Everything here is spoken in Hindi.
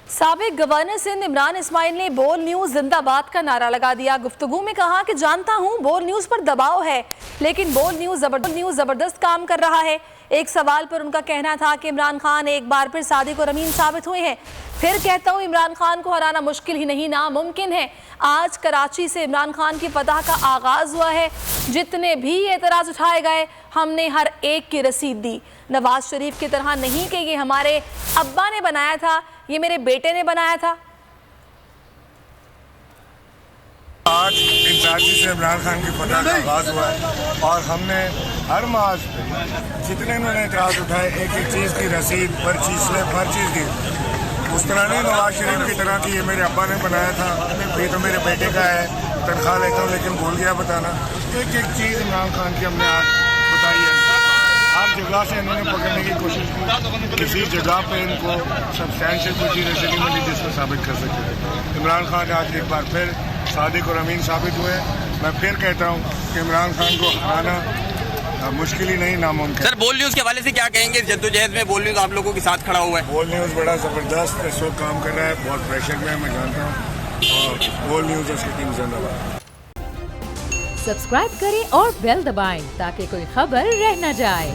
साबिक गवर्नर सिंध इमरान इस्माइल ने बोल न्यूज जिंदाबाद का नारा लगा दिया। गुफ्तगू में कहा कि जानता हूं बोल न्यूज पर दबाव है, लेकिन बोल न्यूज जबरदस्त काम कर रहा है। एक सवाल पर उनका कहना था कि इमरान खान एक बार फिर सादिक और अमीन साबित हुए हैं। फिर कहता हूं इमरान खान को हराना मुश्किल ही नहीं नामुमकिन है। आज कराची से इमरान खान की फतह का आगाज हुआ है। जितने भी एतराज उठाए गए हमने हर एक की रसीद दी। नवाज शरीफ की तरह नहीं कि ये हमारे अब्बा ने बनाया था, ये मेरे बेटे ने बनाया था। आज कराची से इमरान खान की फतह का आगाज हुआ है और हमने हर मार्च पे जितने उन्होंने एतराज उठाए एक एक चीज़ की रसीद पर्ची स्लिप हर चीज़ दी। उस तरह नहीं नवाज शरीफ की तरह कि ये मेरे अब्बा ने बनाया था, ये तो मेरे बेटे का है, तनख्वाह लेता हूँ लेकिन भूल गया बताना। एक एक चीज़ इमरान खान की हमने आज बताई है। हर जगह से इन्होंने पकड़ने की कोशिश की, किसी जगह पे इनको सब्सटैंशियल कोई चीज़ ऐसी नहीं मिली जिसको साबित कर सके। इमरान खान आज एक बार फिर सादिक और अमीन साबित हुए। मैं फिर कहता हूँ कि इमरान खान को हराना मुश्किल ही नहीं नामुमकिन। सर बोल न्यूज के हवाले से क्या कहेंगे? जद्दोजहद में बोल न्यूज आप लोगों के साथ खड़ा हुआ है। बोल न्यूज़ बड़ा ज़बरदस्त इस वक्त काम कर रहा है, बहुत प्रेशर में है मैं जानता हूँ, और बोल न्यूज़ उसकी टीम जिंदाबाद। सब्सक्राइब करें और बेल दबाएं ताकि कोई खबर रह न जाए।